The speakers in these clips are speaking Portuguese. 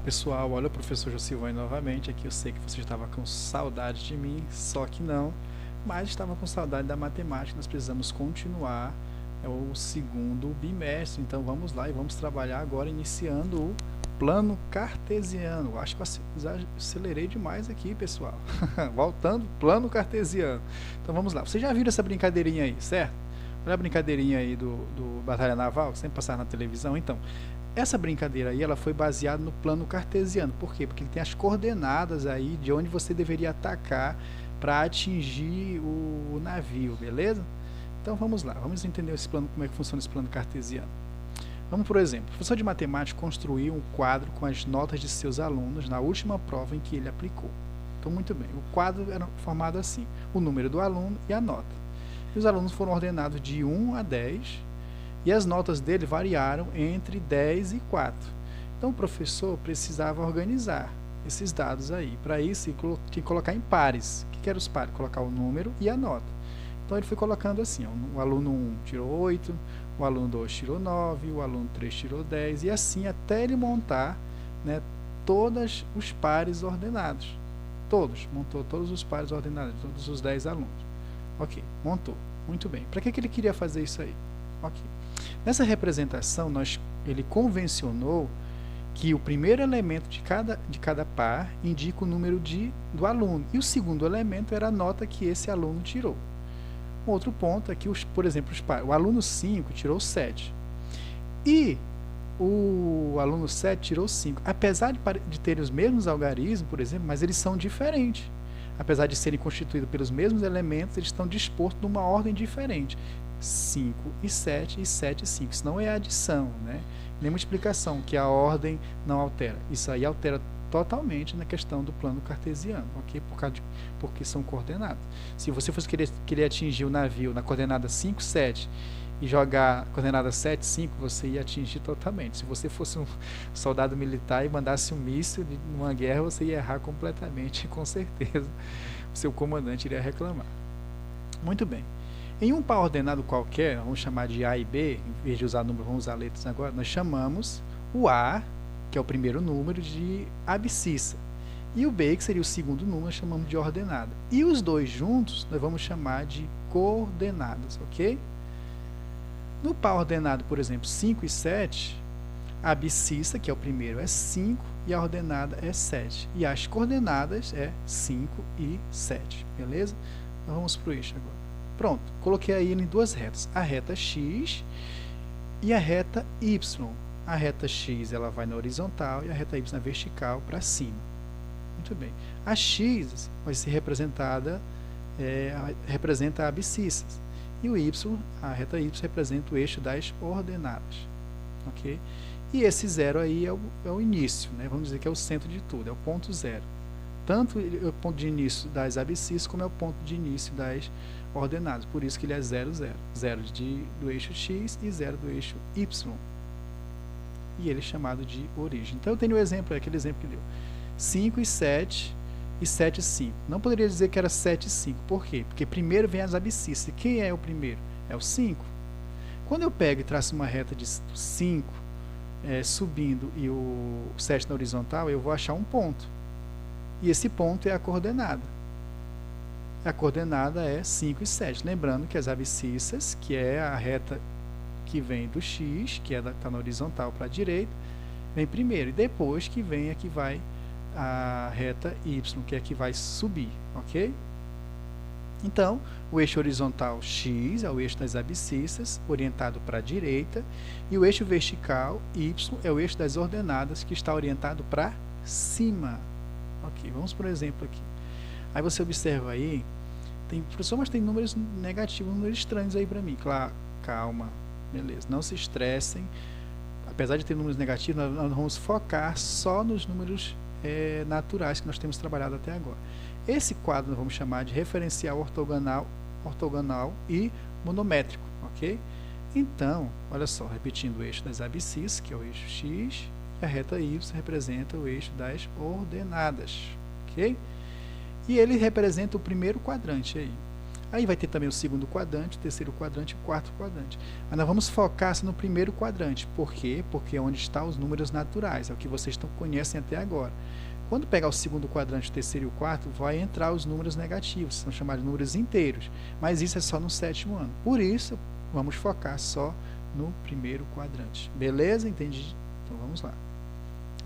Pessoal, olha o professor Josivane novamente aqui. Eu sei que você estava com saudade de mim, só que não, mas estava com saudade da matemática. Nós precisamos continuar, é o segundo bimestre, então vamos lá e vamos trabalhar agora, iniciando o plano cartesiano. Acho que eu acelerei demais aqui, pessoal. Voltando, plano cartesiano. Então vamos lá. Vocês já viram essa brincadeirinha aí, certo? Olha a brincadeirinha aí do Batalha Naval, que sempre passava na televisão. Então, essa brincadeira aí, ela foi baseada no plano cartesiano. Por quê? Porque ele tem as coordenadas aí de onde você deveria atacar para atingir o navio, beleza? Então vamos lá, vamos entender esse plano, como é que funciona esse plano cartesiano. Vamos, por exemplo, o professor de matemática construiu um quadro com as notas de seus alunos na última prova em que ele aplicou. Então, muito bem, o quadro era formado assim, o número do aluno e a nota. E os alunos foram ordenados de 1 a 10, e as notas dele variaram entre 10 e 4. Então o professor precisava organizar esses dados aí. Para isso, ele tinha que colocar em pares. O que eram os pares? Colocar o número e a nota. Então ele foi colocando assim, ó, o aluno 1 tirou 8, o aluno 2 tirou 9, o aluno 3 tirou 10, e assim até ele montar, né, todos os pares ordenados. Montou todos os pares ordenados, todos os 10 alunos. Ok, montou. Muito bem. Para que ele queria fazer isso aí? Ok. Nessa representação, ele convencionou que o primeiro elemento de cada par indica o número do aluno, e o segundo elemento era a nota que esse aluno tirou. Um outro ponto é que, por exemplo, o aluno 5 tirou 7, e o aluno 7 tirou 5. Apesar de terem os mesmos algarismos, por exemplo, mas eles são diferentes. Apesar de serem constituídos pelos mesmos elementos, eles estão dispostos numa ordem diferente. 5 e 7 e 7 e 5. Isso não é adição, né? Nem multiplicação, que a ordem não altera. Isso aí altera totalmente na questão do plano cartesiano, ok? Porque são coordenadas. Se você fosse querer atingir o navio na coordenada 5, 7 e jogar a coordenada 7, 5, você ia atingir totalmente. Se você fosse um soldado militar e mandasse um míssil numa guerra, você ia errar completamente, com certeza. O seu comandante iria reclamar. Muito bem. Em um par ordenado qualquer, vamos chamar de A e B, em vez de usar número, vamos usar letras agora, nós chamamos o A, que é o primeiro número, de abscissa. E o B, que seria o segundo número, nós chamamos de ordenada. E os dois juntos, nós vamos chamar de coordenadas, ok? No par ordenado, por exemplo, 5 e 7, a abscissa, que é o primeiro, é 5 e a ordenada é 7. E as coordenadas é 5 e 7, beleza? Então vamos para o eixo agora. Pronto, coloquei aí em duas retas, a reta x e a reta y. A reta x ela vai na horizontal e a reta y na vertical para cima. Muito bem. A x vai ser representada, representa a abscissas. E o y, a reta y, representa o eixo das ordenadas. Ok? E esse zero aí é o início, né? Vamos dizer que é o centro de tudo, é o ponto zero. Tanto é o ponto de início das abscissas, como é o ponto de início das ordenadas. Por isso que ele é 0, 0. 0 do eixo x e 0 do eixo y. E ele é chamado de origem. Então eu tenho o exemplo, aquele exemplo que deu. 5 e 7 e 7 e 5. Não poderia dizer que era 7 e 5. Por quê? Porque primeiro vem as abscissas. E quem é o primeiro? É o 5. Quando eu pego e traço uma reta de 5 subindo e o 7 na horizontal, eu vou achar um ponto. E esse ponto é a coordenada. A coordenada é 5 e 7. Lembrando que as abscissas, que é a reta que vem do x, que está na horizontal para a direita, vem primeiro. E depois que vem a que vai a reta y, que é a que vai subir. Ok? Então, o eixo horizontal x é o eixo das abscissas, orientado para a direita, e o eixo vertical y é o eixo das ordenadas, que está orientado para cima. Ok, vamos por exemplo aqui. Aí você observa aí, professor, mas tem números negativos, números estranhos aí para mim. Claro, calma, beleza, não se estressem. Apesar de ter números negativos, nós vamos focar só nos números naturais que nós temos trabalhado até agora. Esse quadro nós vamos chamar de referencial ortogonal e monométrico, ok? Então, olha só, repetindo o eixo das abscissas, que é o eixo x, e a reta y representa o eixo das ordenadas, ok? E ele representa o primeiro quadrante aí. Aí vai ter também o segundo quadrante, o terceiro quadrante e o quarto quadrante. Mas nós vamos focar no primeiro quadrante. Por quê? Porque é onde estão os números naturais, é o que vocês conhecem até agora. Quando pegar o segundo quadrante, o terceiro e o quarto, vai entrar os números negativos, são chamados de números inteiros. Mas isso é só no sétimo ano. Por isso, vamos focar só no primeiro quadrante. Beleza? Entendi? Então vamos lá.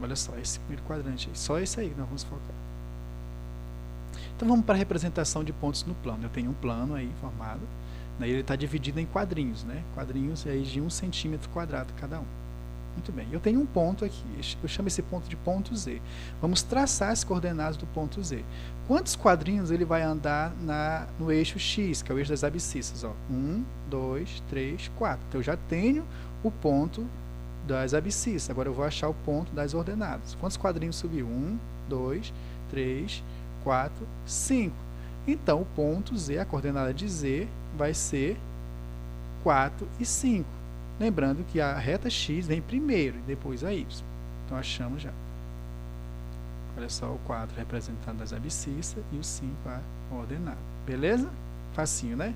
Olha só, esse primeiro quadrante aí. Só esse aí que nós vamos focar. Então vamos para a representação de pontos no plano. Eu tenho um plano aí formado, né? Ele está dividido em quadrinhos, né? Quadrinhos aí de 1 centímetro quadrado cada um. Muito bem, eu tenho um ponto aqui, eu chamo esse ponto de ponto Z. Vamos traçar as coordenadas do ponto Z. Quantos quadrinhos ele vai andar no eixo X, que é o eixo das abscissas? 1, 2, 3, 4. Então eu já tenho o ponto das abscissas. Agora eu vou achar o ponto das ordenadas. Quantos quadrinhos subiu? 1, 2, 3, 4, 5. Então, o ponto Z, a coordenada de Z, vai ser 4 e 5. Lembrando que a reta X vem primeiro e depois a Y. Então, achamos já. Olha só, o 4 representando as abscissas e o 5 a ordenada. Beleza? Facinho, né?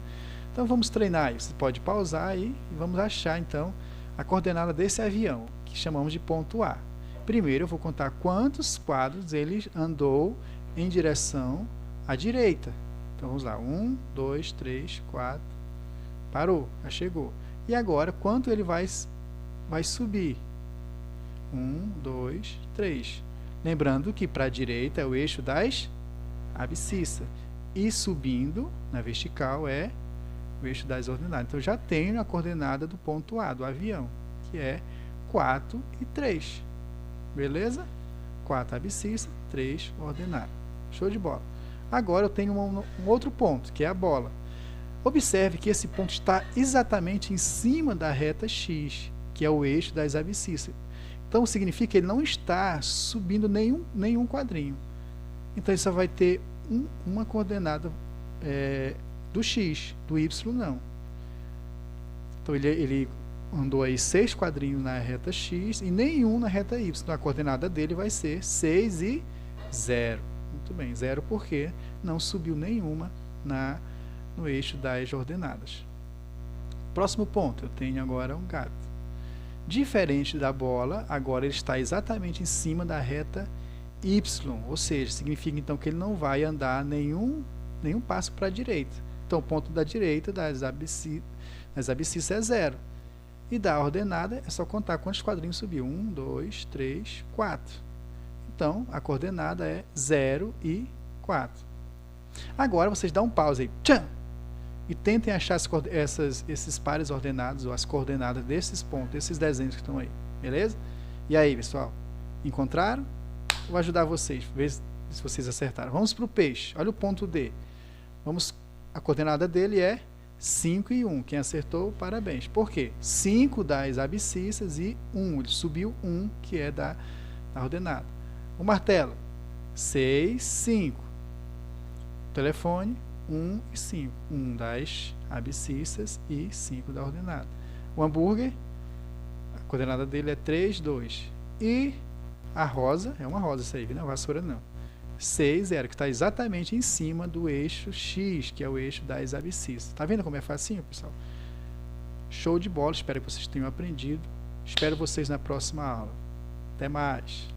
Então, vamos treinar aí. Você pode pausar aí e vamos achar, então, a coordenada desse avião, que chamamos de ponto A. Primeiro, eu vou contar quantos quadros ele andou em direção à direita. Então, vamos lá. 1, 2, 3, 4. Parou, já chegou. E agora, quanto ele vai subir? 1, 2, 3. Lembrando que para a direita é o eixo das abscissas. E subindo na vertical é o eixo das ordenadas. Então, eu já tenho a coordenada do ponto A, do avião, que é 4 e 3. Beleza? 4 abscissas, 3 ordenadas. Show de bola. Agora eu tenho um outro ponto, que é a bola. Observe que esse ponto está exatamente em cima da reta X, que é o eixo das abscissas. Então, significa que ele não está subindo nenhum quadrinho. Então, ele só vai ter uma coordenada do X, do Y não. Então, ele andou aí 6 quadrinhos na reta X e nenhum na reta Y. Então, a coordenada dele vai ser 6 e 0. Muito bem, 0 porque não subiu nenhuma no eixo das ordenadas. Próximo ponto, eu tenho agora um gato. Diferente da bola, agora ele está exatamente em cima da reta Y, ou seja, significa então que ele não vai andar nenhum passo para a direita. Então, o ponto da direita das abscissas é 0. E da ordenada é só contar quantos quadrinhos subiu. 1, 2, 3, 4. Então, a coordenada é 0 e 4. Agora, vocês dão um pause aí. Tchan! E tentem achar esses pares ordenados, ou as coordenadas desses pontos, desses desenhos que estão aí. Beleza? E aí, pessoal? Encontraram? Vou ajudar vocês, ver se vocês acertaram. Vamos para o peixe. Olha o ponto D. A coordenada dele é 5 e 1. Quem acertou, parabéns. Por quê? 5 das abscissas e 1. Ele subiu 1, que é da ordenada. O martelo, 6, 5. O telefone, 1 e 5. 1 das abscissas e 5 da ordenada. O hambúrguer, a coordenada dele é 3, 2. E a rosa, é uma rosa isso aí, não é vassoura não. 6, 0, que está exatamente em cima do eixo X, que é o eixo das abscissas. Está vendo como é facinho, pessoal? Show de bola, espero que vocês tenham aprendido. Espero vocês na próxima aula. Até mais!